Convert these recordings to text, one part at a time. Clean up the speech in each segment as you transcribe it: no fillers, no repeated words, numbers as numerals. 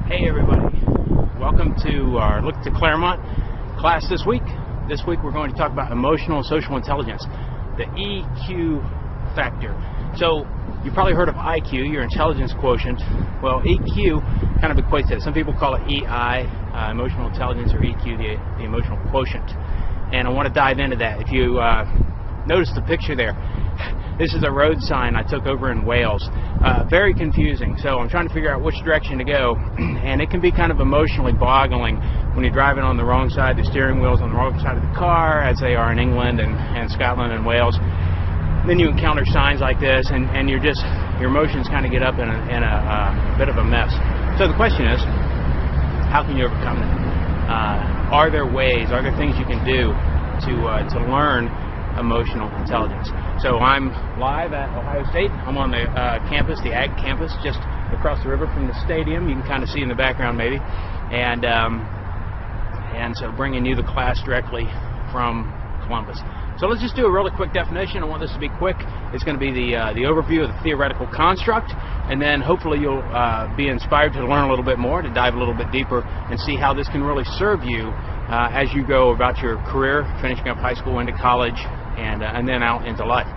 Hey everybody, welcome to our Look to Claremont class this week. This week we're going to talk about emotional and social intelligence, the EQ factor. So you probably heard of IQ, your intelligence quotient. Well, EQ kind of equates that. Some people call it EI, emotional intelligence, or EQ, the emotional quotient. And I want to dive into that. If you notice the picture there, this is a road sign I took over in Wales. Very confusing, so I'm trying to figure out which direction to go, and it can be kind of emotionally boggling when you're driving on the wrong side, the steering wheel's on the wrong side of the car, as they are in England and Scotland and Wales. Then you encounter signs like this, and your emotions kind of get up in a bit of a mess. So the question is, how can you overcome that? Are there ways, are there things you can do to learn emotional intelligence? So I'm live at Ohio State. I'm on the campus, the Ag campus, just across the river from the stadium. You can kind of see in the background maybe, and so bringing you the class directly from Columbus. So let's just do a really quick definition. I want this to be quick. It's going to be the overview of the theoretical construct, and then hopefully you'll be inspired to learn a little bit more, to dive a little bit deeper, and see how this can really serve you as you go about your career, finishing up high school, into college, and then out into life.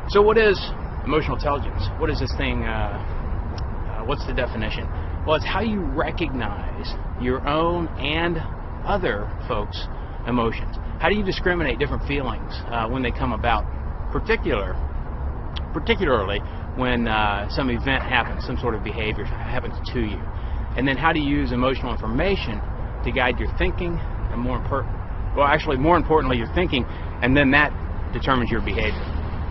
So what is emotional intelligence? What is this thing? What's the definition? Well, it's how you recognize your own and other folks' emotions. How do you discriminate different feelings when they come about, particularly when some event happens, some sort of behavior happens to you? And then how do you use emotional information to guide your thinking, and more importantly, your thinking, and then that determines your behavior.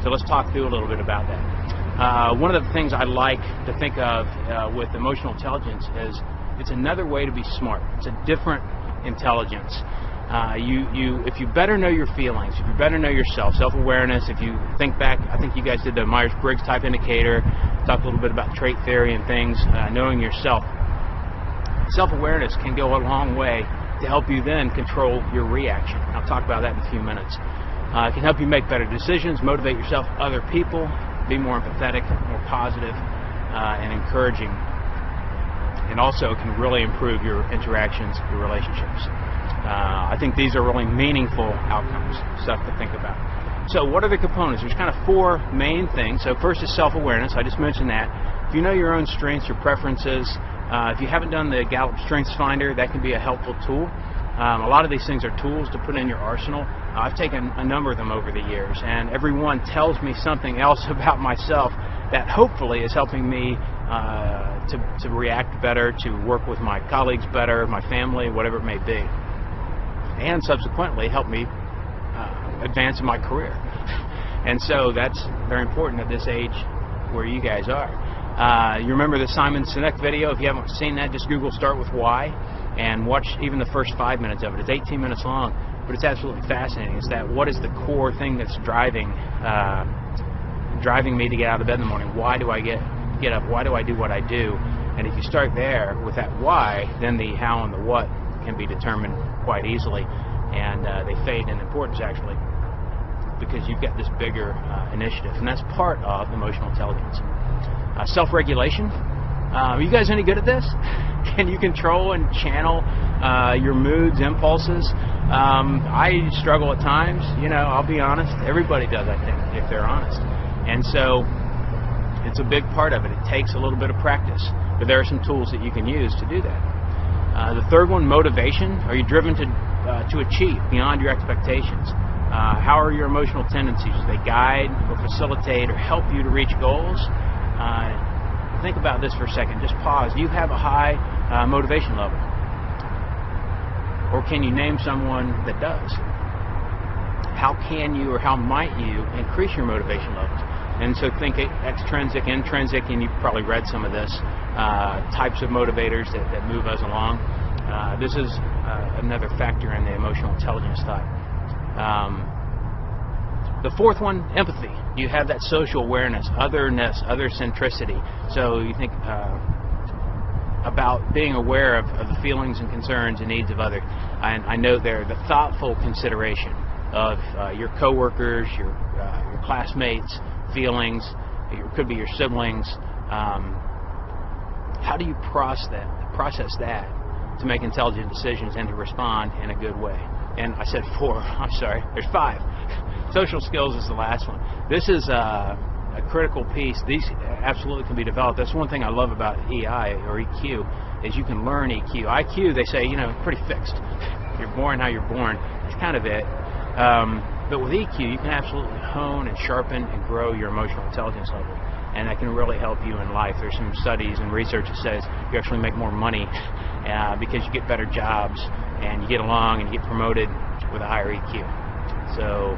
So let's talk through a little bit about that. One of the things I like to think of with emotional intelligence is it's another way to be smart. It's a different intelligence. If you better know your feelings, if you better know yourself, self-awareness, if you think back, I think you guys did the Myers-Briggs type indicator, talked a little bit about trait theory and things, knowing yourself. Self-awareness can go a long way to help you then control your reaction. I'll talk about that in a few minutes. It can help you make better decisions, motivate yourself, other people, be more empathetic, more positive, and encouraging. And also can really improve your interactions, your relationships. I think these are really meaningful outcomes, stuff to think about. So what are the components? There's kind of four main things. So first is self-awareness. I just mentioned that. If you know your own strengths, your preferences, if you haven't done the Gallup Strengths Finder, that can be a helpful tool. A lot of these things are tools to put in your arsenal. I've taken a number of them over the years, and every one tells me something else about myself that hopefully is helping me to react better, to work with my colleagues better, my family, whatever it may be, and subsequently help me advance in my career. And so that's very important at this age where you guys are. You remember the Simon Sinek video? If you haven't seen that, just Google "Start with Why" and watch even the first 5 minutes of it. It's 18 minutes long, but it's absolutely fascinating. It's that what is the core thing that's driving me to get out of bed in the morning? Why do I get up? Why do I do what I do? And if you start there with that why, then the how and the what can be determined quite easily, and they fade in importance actually, because you've got this bigger initiative, and that's part of emotional intelligence. Self-regulation. Are you guys any good at this? Can you control and channel your moods, impulses? I struggle at times. I'll be honest. Everybody does, I think, if they're honest. And so it's a big part of it. It takes a little bit of practice, but there are some tools that you can use to do that. The third one, motivation. Are you driven to achieve beyond your expectations? How are your emotional tendencies? Do they guide or facilitate or help you to reach goals? Think about this for a second. Just pause. Do you have a high motivation level? Or can you name someone that does? How can you or how might you increase your motivation levels? And so think extrinsic, intrinsic, and you've probably read some of this, types of motivators that move us along. This is another factor in the emotional intelligence type. The fourth one, empathy. You have that social awareness, otherness, other centricity. So you think about being aware of the feelings and concerns and needs of others. And I know there the thoughtful consideration of your coworkers, your classmates' feelings. It could be your siblings. How do you process that to make intelligent decisions and to respond in a good way? And I said 4. I'm sorry. There's 5. Social skills is the last one. This is a critical piece. These absolutely can be developed. That's one thing I love about EI or EQ is you can learn EQ. IQ, they say, pretty fixed. You're born how you're born. That's kind of it. But with EQ, you can absolutely hone and sharpen and grow your emotional intelligence level. And that can really help you in life. There's some studies and research that says you actually make more money because you get better jobs and you get along and you get promoted with a higher EQ. So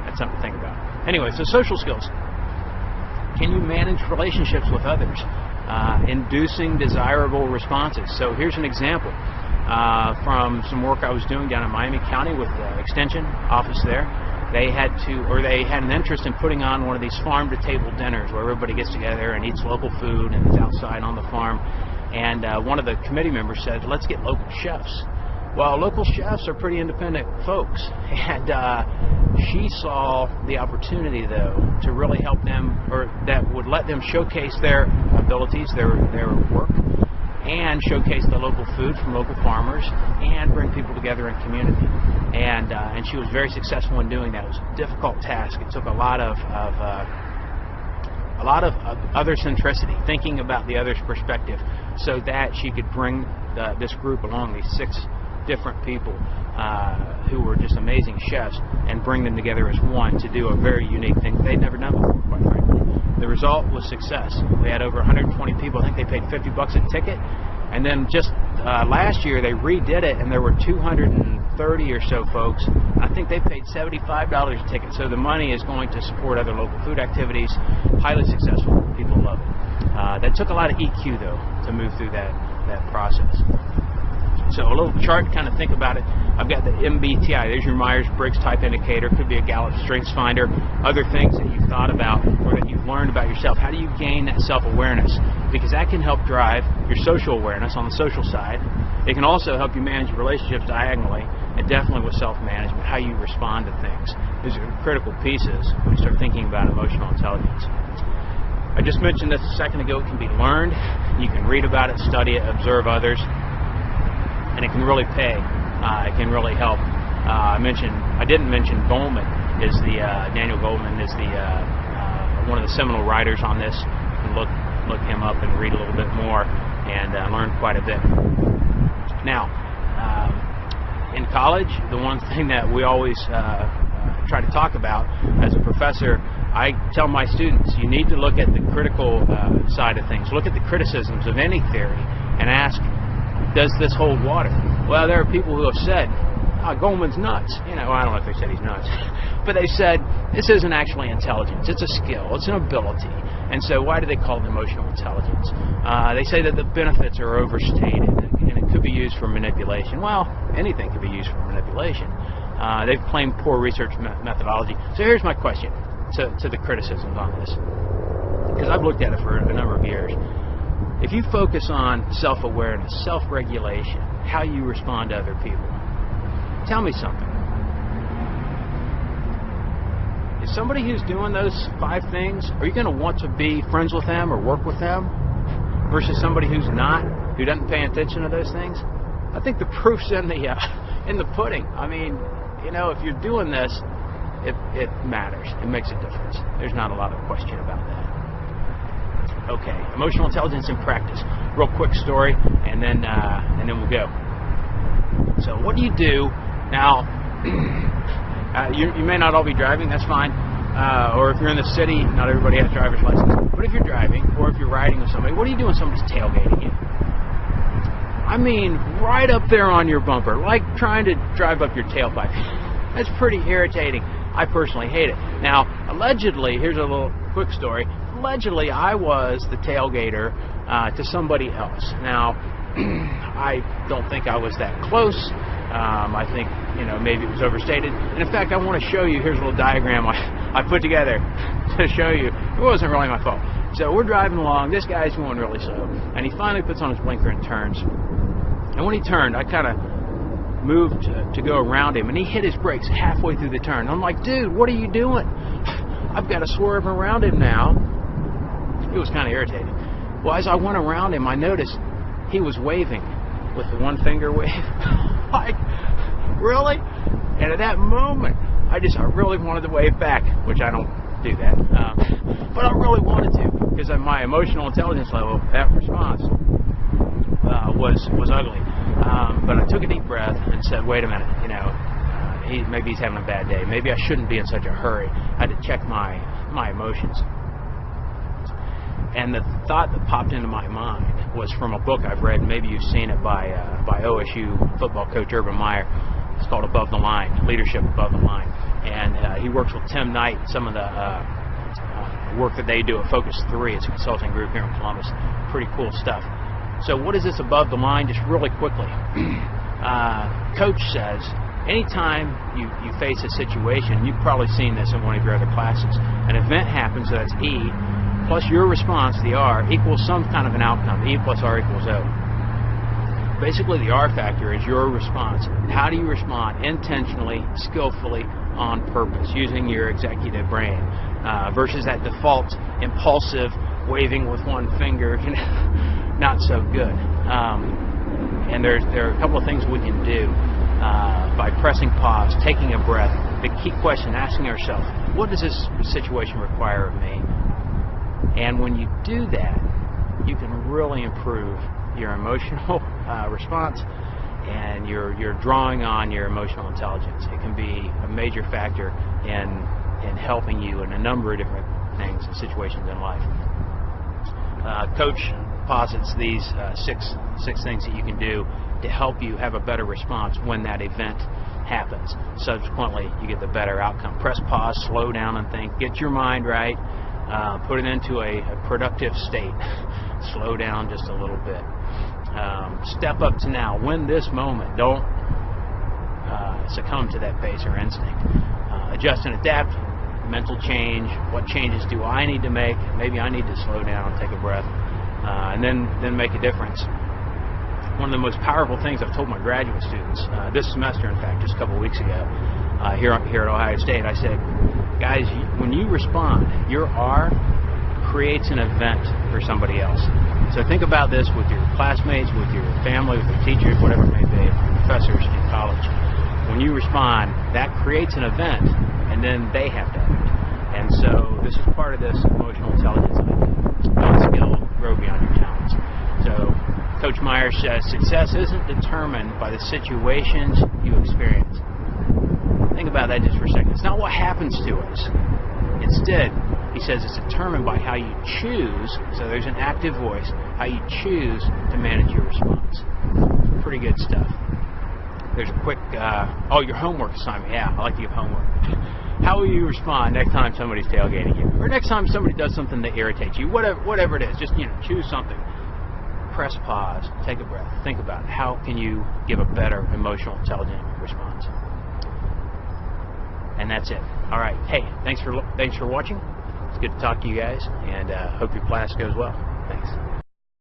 that's something to think about. Anyway, so social skills. Can you manage relationships with others? Inducing desirable responses. So here's an example from some work I was doing down in Miami County with the Extension office there. They had an interest in putting on one of these farm-to-table dinners where everybody gets together and eats local food and is outside on the farm. And one of the committee members said, let's get local chefs. Well, local chefs are pretty independent folks, and she saw the opportunity, though, to really help them, or that would let them showcase their abilities, their work, and showcase the local food from local farmers, and bring people together in community. And she was very successful in doing that. It was a difficult task. It took a lot of other centricity, thinking about the other's perspective, so that she could bring this group along, these 6 different people who were just amazing chefs, and bring them together as one to do a very unique thing they'd never done before, quite frankly. The result was success. We had over 120 people. I think they paid $50 a ticket. And then just last year they redid it, and there were 230 or so folks. I think they paid $75 a ticket. So the money is going to support other local food activities. Highly successful. People love it. That took a lot of EQ, though, to move through that process. So a little chart to kind of think about it. I've got the MBTI. There's your Myers-Briggs type indicator. Could be a Gallup Strengths Finder. Other things that you've thought about or that you've learned about yourself. How do you gain that self-awareness? Because that can help drive your social awareness on the social side. It can also help you manage relationships diagonally, and definitely with self-management, how you respond to things. These are critical pieces when you start thinking about emotional intelligence. I just mentioned this a second ago. It can be learned. You can read about it, study it, observe others. And it can really pay. It can really help. I didn't mention Goldman. Daniel Goldman is one of the seminal writers on this. You can look him up and read a little bit more and learn quite a bit. Now, in college, the one thing that we always try to talk about as a professor, I tell my students, you need to look at the critical side of things. Look at the criticisms of any theory and ask, does this hold water? Well, there are people who have said, Goldman's nuts. I don't know if they said he's nuts. But they said, this isn't actually intelligence. It's a skill. It's an ability. And so why do they call it emotional intelligence? They say that the benefits are overstated and it could be used for manipulation. Well, anything could be used for manipulation. They've claimed poor research methodology. So here's my question to the criticisms on this, because I've looked at it for a number of years. If you focus on self-awareness, self-regulation, how you respond to other people, tell me something. Is somebody who's doing those 5 things, are you going to want to be friends with them or work with them versus somebody who's not, who doesn't pay attention to those things? I think the proof's in the pudding. I mean, if you're doing this, it matters. It makes a difference. There's not a lot of question about that. Okay, emotional intelligence in practice. Real quick story, and then we'll go. So what do you do now? You may not all be driving. That's fine. Or if you're in the city, not everybody has driver's license. But if you're driving, or if you're riding with somebody, what do you do when somebody's tailgating you? I mean, right up there on your bumper, like trying to drive up your tailpipe. That's pretty irritating. I personally hate it. Now, allegedly, here's a little quick story. Allegedly, I was the tailgater to somebody else. Now, I don't think I was that close. I think, maybe it was overstated. And in fact, I want to show you, here's a little diagram I put together to show you it wasn't really my fault. So we're driving along. This guy's going really slow. And he finally puts on his blinker and turns. And when he turned, I kind of moved to go around him. And he hit his brakes halfway through the turn. I'm like, dude, what are you doing? I've got to swerve around him now. It was kind of irritating. Well, as I went around him, I noticed he was waving with the one finger wave. Like, really? And at that moment, I really wanted to wave back, which I don't do that. But I really wanted to, because at my emotional intelligence level, that response was ugly. But I took a deep breath and said, wait a minute, maybe he's having a bad day. Maybe I shouldn't be in such a hurry. I had to check my emotions. And the thought that popped into my mind was from a book I've read. Maybe you've seen it by OSU football coach Urban Meyer. It's called Above the Line, Leadership Above the Line. And he works with Tim Knight, some of the work that they do at Focus 3. It's a consulting group here in Columbus. Pretty cool stuff. So what is this above the line? Just really quickly. Coach says, anytime you face a situation, you've probably seen this in one of your other classes, an event happens, so that's E, plus your response, the R, equals some kind of an outcome. E plus R equals O. Basically, the R factor is your response. How do you respond intentionally, skillfully, on purpose, using your executive brain, versus that default, impulsive, waving with one finger, not so good. And there are a couple of things we can do by pressing pause, taking a breath. The key question, asking ourselves, what does this situation require of me? And when you do that, you can really improve your emotional response, and you're drawing on your emotional intelligence. It can be a major factor in helping you in a number of different things and situations in life. Coach posits these six things that you can do to help you have a better response when that event happens. Subsequently, you get the better outcome. Press pause, slow down and think. Get your mind right. Put it into a productive state. Slow down just a little bit. Step up to now. Win this moment. Don't succumb to that pace or instinct. Adjust and adapt. Mental change. What changes do I need to make? Maybe I need to slow down, take a breath, and then make a difference. One of the most powerful things I've told my graduate students this semester, in fact, just a couple of weeks ago, here at Ohio State, I said, guys, when you respond, your R creates an event for somebody else. So think about this with your classmates, with your family, with your teachers, whatever it may be, professors in college. When you respond, that creates an event, and then they have to act. And so this is part of this emotional intelligence. Build skill, grow beyond your talents. So Coach Meyer says success isn't determined by the situations you experience. Think about that just for a second. It's not what happens to us. Instead, he says it's determined by how you choose, so there's an active voice, how you choose to manage your response. Pretty good stuff. There's a quick, your homework assignment. Yeah, I like to give homework. How will you respond next time somebody's tailgating you? Or next time somebody does something that irritates you? Whatever it is, just choose something. Press pause, take a breath, think about it. How can you give a better emotional, intelligent response? And that's it. All right. Hey, thanks for watching. It's good to talk to you guys, and hope your class goes well. Thanks.